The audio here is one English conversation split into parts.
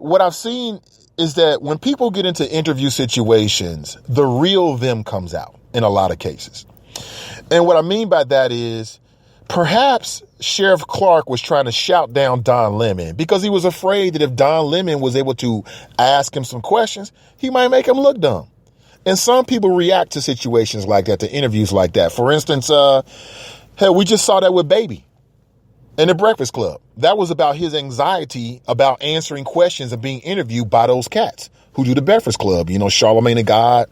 what I've seen is that when people get into interview situations, the real them comes out in a lot of cases. And what I mean by that is perhaps Sheriff Clark was trying to shout down Don Lemon because he was afraid that if Don Lemon was able to ask him some questions, he might make him look dumb. And some people react to situations like that, to interviews like that. For instance, hell, we just saw that with Baby in the Breakfast Club. That was about his anxiety about answering questions and being interviewed by those cats who do the Breakfast Club. You know, Charlamagne the God,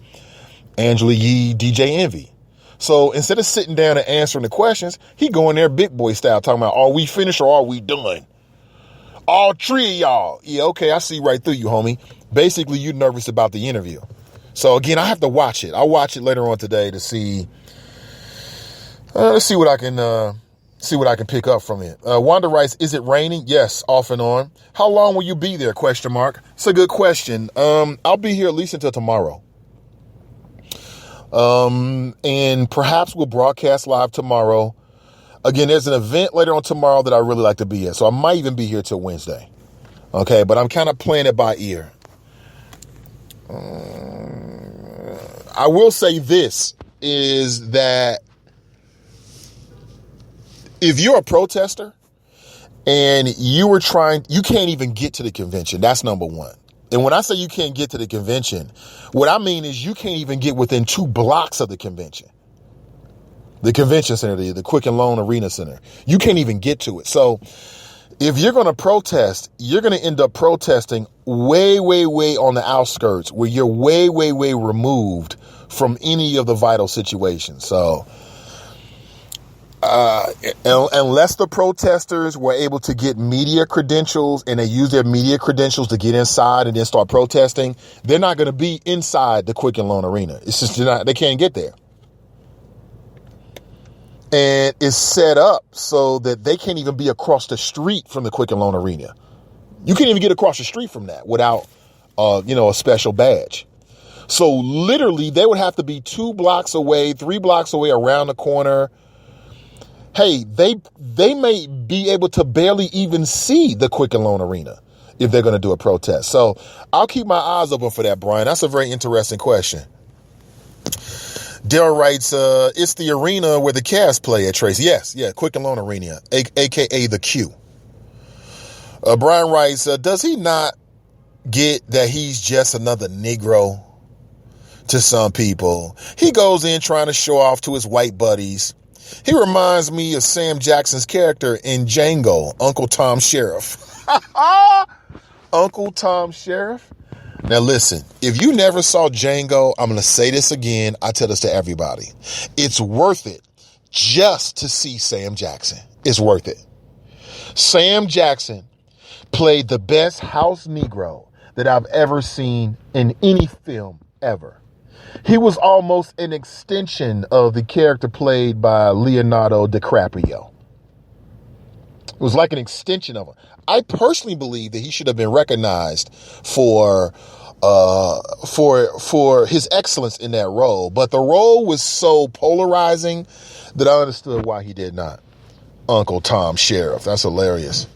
Angela Yee, DJ Envy. So instead of sitting down and answering the questions, he go in there big boy style talking about, are we finished or are we done? All three of y'all. Yeah, okay, I see right through you, homie. Basically, you're nervous about the interview. So again, I have to watch it. I'll watch it later on today to see. Let's see what I can pick up from it. Wanda writes, "Is it raining?" Yes, off and on. How long will you be there? Question mark. It's a good question. I'll be here at least until tomorrow. And perhaps we'll broadcast live tomorrow. Again, there's an event later on tomorrow that I really like to be at, so I might even be here till Wednesday. Okay, but I'm kind of playing it by ear. I will say this, is that if you're a protester and you can't even get to the convention, that's number one. And when I say you can't get to the convention, what I mean is you can't even get within 2 blocks of the convention. The convention center, the Quicken Loan Arena Center. You can't even get to it. So if you're going to protest, you're going to end up protesting way, way, way on the outskirts where you're way, way, way removed from any of the vital situations. So unless the protesters were able to get media credentials and they use their media credentials to get inside and then start protesting, they're not going to be inside the Quicken Loan Arena. It's just they can't get there. And it's set up so that they can't even be across the street from the Quicken Loan Arena. You can't even get across the street from that without, a special badge. So literally, they would have to be 2 blocks away, 3 blocks away, around the corner. Hey, they may be able to barely even see the Quicken Loan Arena if they're going to do a protest. So I'll keep my eyes open for that, Brian. That's a very interesting question. Daryl writes, it's the arena where the Cavs play at, Trace. Yes, Quicken Loan Arena, a.k.a. the Q. Brian writes, does he not get that he's just another Negro to some people? He goes in trying to show off to his white buddies. He reminds me of Sam Jackson's character in Django, Uncle Tom Sheriff. Uncle Tom Sheriff? Now listen, if you never saw Django, I'm going to say this again. I tell this to everybody. It's worth it just to see Sam Jackson. It's worth it. Sam Jackson played the best house Negro that I've ever seen in any film ever. He was almost an extension of the character played by Leonardo DiCaprio. It was like an extension of him. I personally believe that he should have been recognized for his excellence in that role. But the role was so polarizing that I understood why he did not. Uncle Tom Sheriff. That's hilarious.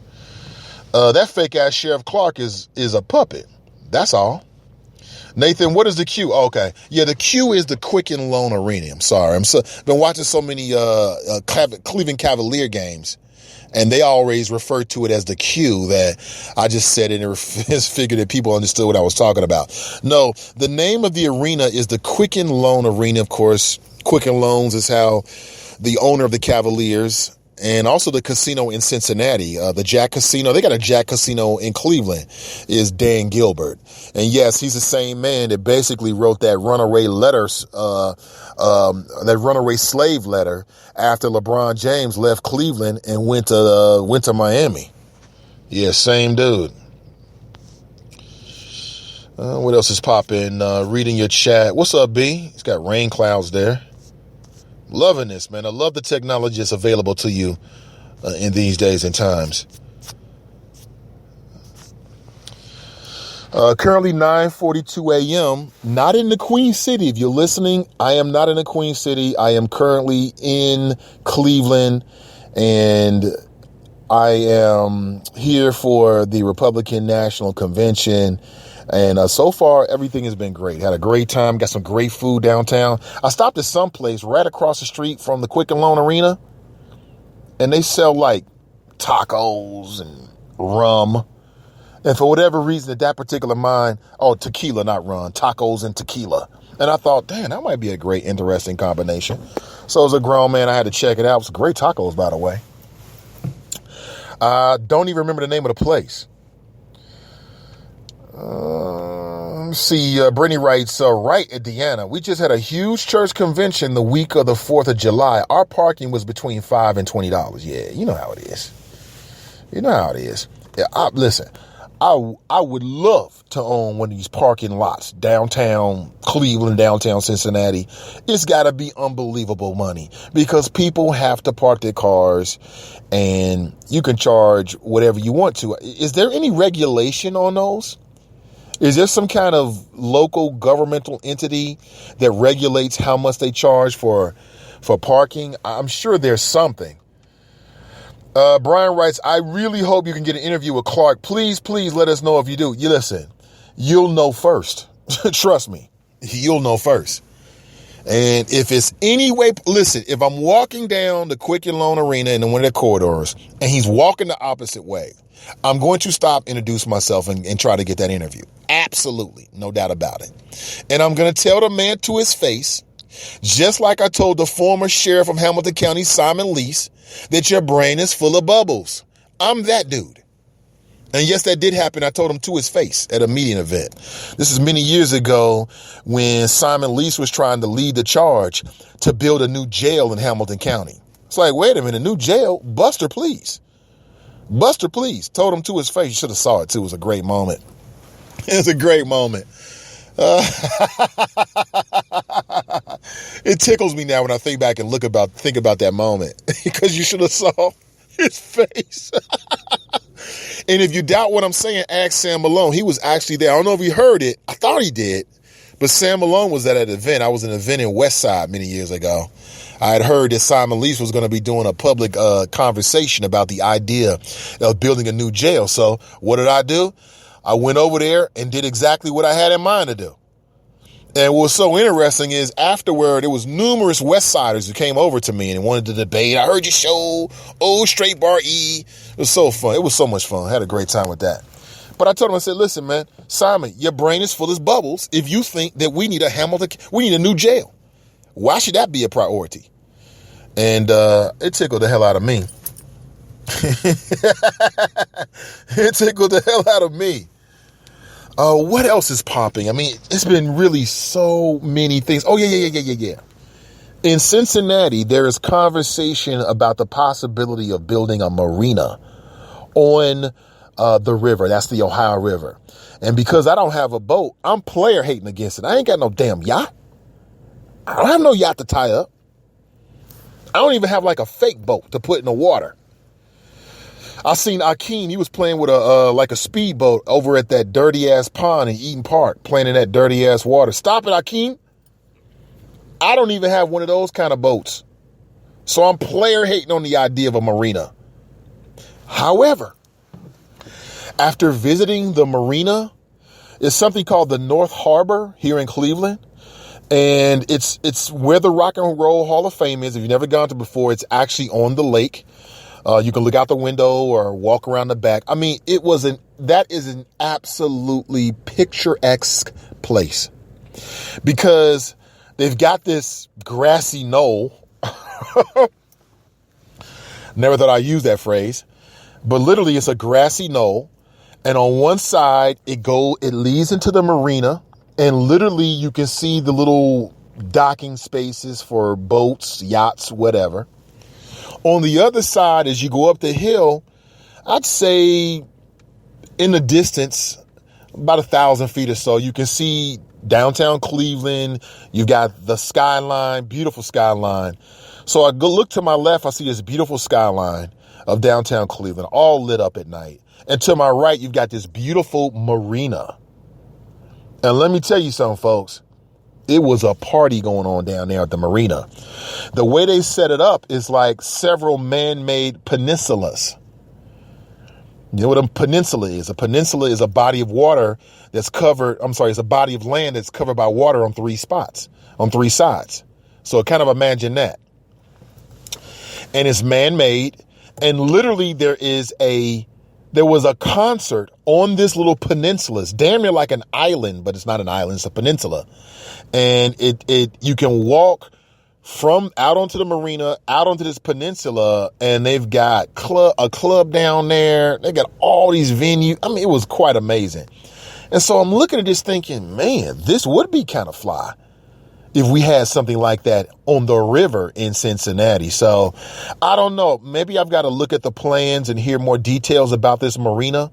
That fake ass Sheriff Clark is a puppet. That's all. Nathan, what is the Q? Oh, okay. Yeah, the Q is the Quicken Loan Arena. I'm sorry. Been watching so many Cleveland Cavalier games, and they always refer to it as the Q that I just said it and figured that people understood what I was talking about. No, the name of the arena is the Quicken Loan Arena. Of course, Quicken Loans is how the owner of the Cavaliers and also the casino in Cincinnati, the Jack Casino, they got a Jack Casino in Cleveland, is Dan Gilbert. And yes, he's the same man that basically wrote that runaway letters, that runaway slave letter after LeBron James left Cleveland and went to Miami. Yeah, same dude. What else is popping? Reading your chat. What's up, B? It's got rain clouds there. Loving this, man. I love the technology that's available to you in these days and times. Currently 9:42 a.m. Not in the Queen City. If you're listening, I am not in the Queen City. I am currently in Cleveland, and I am here for the Republican National Convention. And so far, everything has been great. Had a great time. Got some great food downtown. I stopped at some place right across the street from the Quicken Loan Arena. And they sell like tacos and rum. And for whatever reason, at that particular tequila, not rum, tacos and tequila. And I thought, damn, that might be a great, interesting combination. So as a grown man, I had to check it out. It was great tacos, by the way. Don't even remember the name of the place. Let's see. Brittany writes, right at Deanna, we just had a huge church convention the week of the 4th of July. Our parking was between $5 and $20. Yeah, you know how it is. Yeah, listen, I would love to own one of these parking lots downtown Cleveland, downtown Cincinnati. It's got to be unbelievable money because people have to park their cars and you can charge whatever you want to. Is there any regulation on those? Is there some kind of local governmental entity that regulates how much they charge for parking? I'm sure there's something. Brian writes, I really hope you can get an interview with Clark. Please let us know if you do. You listen, you'll know first. Trust me, you'll know first. And if it's any way, listen, if I'm walking down the Quicken Loan Arena in one of the corridors and he's walking the opposite way, I'm going to stop, introduce myself and try to get that interview. Absolutely. No doubt about it. And I'm going to tell the man to his face, just like I told the former sheriff of Hamilton County, Simon Lease, that your brain is full of bubbles. I'm that dude. And yes, that did happen. I told him to his face at a meeting event. This is many years ago when Simon Lease was trying to lead the charge to build a new jail in Hamilton County. It's like, wait a minute, a new jail? Buster, please. Buster, please. Told him to his face. You should have saw it too. It was a great moment. It was a great moment. It tickles me now when I think back and think about that moment because you should have saw his face. And if you doubt what I'm saying, ask Sam Malone. He was actually there. I don't know if he heard it. I thought he did. But Sam Malone was at an event. I was at an event in West Side many years ago. I had heard that Simon Lease was going to be doing a public conversation about the idea of building a new jail. So what did I do? I went over there and did exactly what I had in mind to do. And what was so interesting is afterward, there was numerous West Siders who came over to me and wanted to debate. I heard your show, Old Straight Bar E. It was so fun. It was so much fun. I had a great time with that. But I told him, I said, listen, man, Simon, your brain is full of bubbles if you think that we need a new jail. Why should that be a priority? And it tickled the hell out of me. It tickled the hell out of me. What else is popping? I mean, it's been really so many things. Oh, yeah. In Cincinnati, there is conversation about the possibility of building a marina on the river. That's the Ohio River. And because I don't have a boat, I'm player hating against it. I ain't got no damn yacht. I don't have no yacht to tie up. I don't even have like a fake boat to put in the water. I seen Akeem, he was playing with a speedboat over at that dirty ass pond in Eden Park, playing in that dirty ass water. Stop it, Akeem. I don't even have one of those kind of boats. So I'm player hating on the idea of a marina. However, after visiting the marina, it's something called the North Harbor here in Cleveland. And it's where the Rock and Roll Hall of Fame is. If you've never gone to before, it's actually on the lake. You can look out the window or walk around the back. I mean, that is an absolutely picturesque place because they've got this grassy knoll. Never thought I'd use that phrase, but literally it's a grassy knoll. And on one side, it leads into the marina, and literally you can see the little docking spaces for boats, yachts, whatever. On the other side, as you go up the hill, I'd say in the distance, about 1,000 feet or so, you can see downtown Cleveland. You've got the skyline, beautiful skyline. So I go look to my left, I see this beautiful skyline of downtown Cleveland, all lit up at night. And to my right, you've got this beautiful marina. And let me tell you something, folks. It was a party going on down there at the marina. The way they set it up is like several man-made peninsulas. You know what a peninsula is? A peninsula is a body of water that's covered. It's a body of land that's covered by water on three sides. So kind of imagine that. And it's man-made. And literally there was a concert on this little peninsula. It's damn near like an island, but it's not an island. It's a peninsula. And you can walk from out onto the marina, out onto this peninsula, and they've got a club down there. They got all these venues. I mean, it was quite amazing. And so I'm looking at this thinking, man, this would be kind of fly if we had something like that on the river in Cincinnati. So I don't know. Maybe I've got to look at the plans and hear more details about this marina.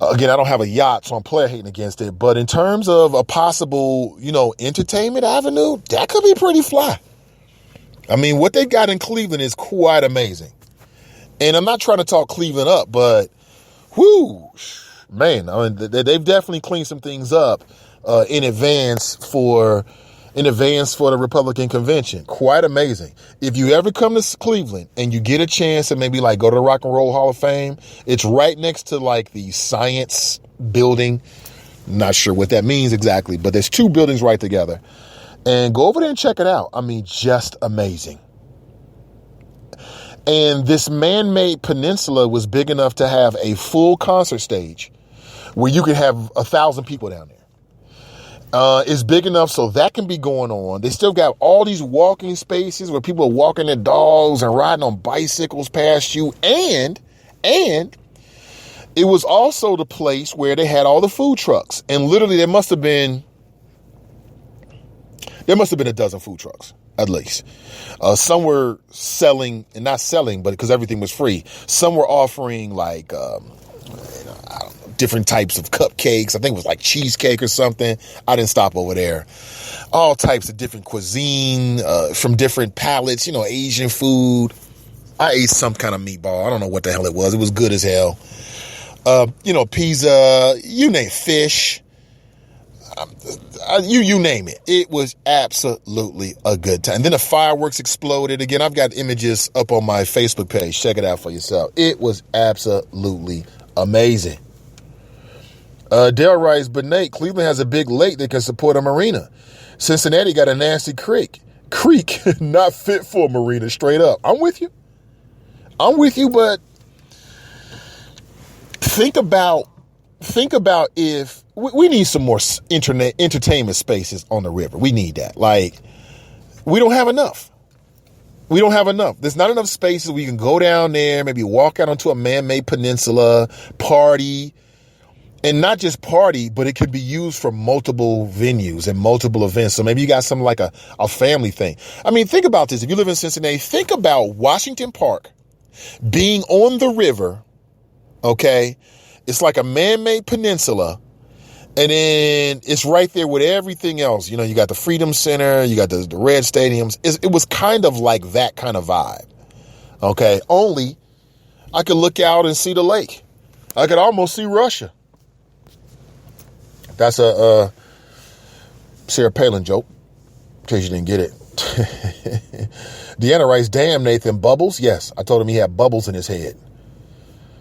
Again, I don't have a yacht, so I'm player hating against it. But in terms of a possible, entertainment avenue, that could be pretty fly. I mean, what they got in Cleveland is quite amazing. And I'm not trying to talk Cleveland up, but man, I mean, they've definitely cleaned some things up in advance for the Republican convention. Quite amazing. If you ever come to Cleveland and you get a chance to maybe like go to the Rock and Roll Hall of Fame, it's right next to like the science building. Not sure what that means exactly, but there's two buildings right together. And go over there and check it out. I mean, just amazing. And this man-made peninsula was big enough to have a full concert stage where you could have 1,000 people down there. It's big enough so that can be going on. They still got all these walking spaces where people are walking their dogs and riding on bicycles past you. And it was also the place where they had all the food trucks. And literally there must have been a dozen food trucks, at least. Some were selling, and not selling, but because everything was free. Some were offering like, I don't know, different types of cupcakes. I think it was like cheesecake or something. I didn't stop over there. All types of different cuisine from different palettes, Asian food. I ate some kind of meatball. I don't know what the hell it was. It was good as hell. Pizza, you name fish. You name it. It was absolutely a good time. And then the fireworks exploded. Again, I've got images up on my Facebook page. Check it out for yourself. It was absolutely amazing. Dale writes, but Nate, Cleveland has a big lake that can support a marina. Cincinnati got a nasty creek, not fit for a marina, straight up. I'm with you, but think about if we need some more entertainment spaces on the river. We need that. Like, we don't have enough. There's not enough spaces where you can go down there, maybe walk out onto a man-made peninsula, party. And not just party, but it could be used for multiple venues and multiple events. So maybe you got something like a family thing. I mean, think about this. If you live in Cincinnati, think about Washington Park being on the river, okay? It's like a man-made peninsula. And then it's right there with everything else. You got the Freedom Center, you got the Red Stadiums. It was kind of like that kind of vibe, okay? Only I could look out and see the lake. I could almost see Russia. That's a Sarah Palin joke, in case you didn't get it. Deanna writes, damn, Nathan, bubbles? Yes, I told him he had bubbles in his head.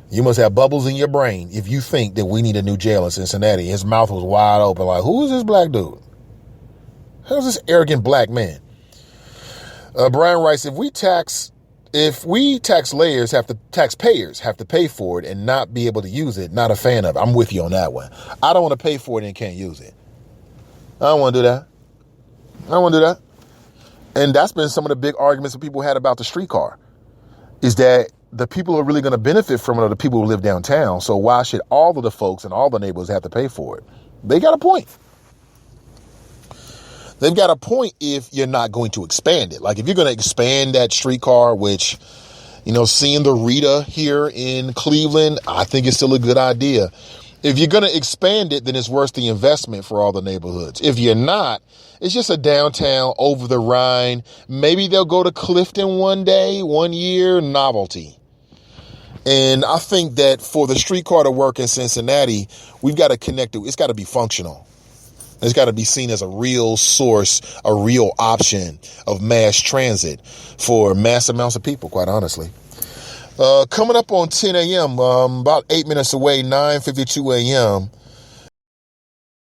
You must have bubbles in your brain if you think that we need a new jail in Cincinnati. His mouth was wide open like, who is this black dude? Who's this arrogant black man? Brian writes, if we taxpayers have to pay for it and not be able to use it, not a fan of it. I'm with you on that one. I don't want to pay for it and can't use it. I don't want to do that. And that's been some of the big arguments that people had about the streetcar, is that the people who are really going to benefit from it are the people who live downtown. So why should all of the folks in all the neighborhoods have to pay for it? They got a point. They've got a point if you're not going to expand it. Like if you're going to expand that streetcar, which, seeing the Rita here in Cleveland, I think it's still a good idea. If you're going to expand it, then it's worth the investment for all the neighborhoods. If you're not, it's just a downtown over the Rhine. Maybe they'll go to Clifton one year, novelty. And I think that for the streetcar to work in Cincinnati, we've got to connect it. It's got to be functional. It's got to be seen as a real source, a real option of mass transit for mass amounts of people, quite honestly. Coming up on 10 a.m., about 8 minutes away, 9:52 a.m.,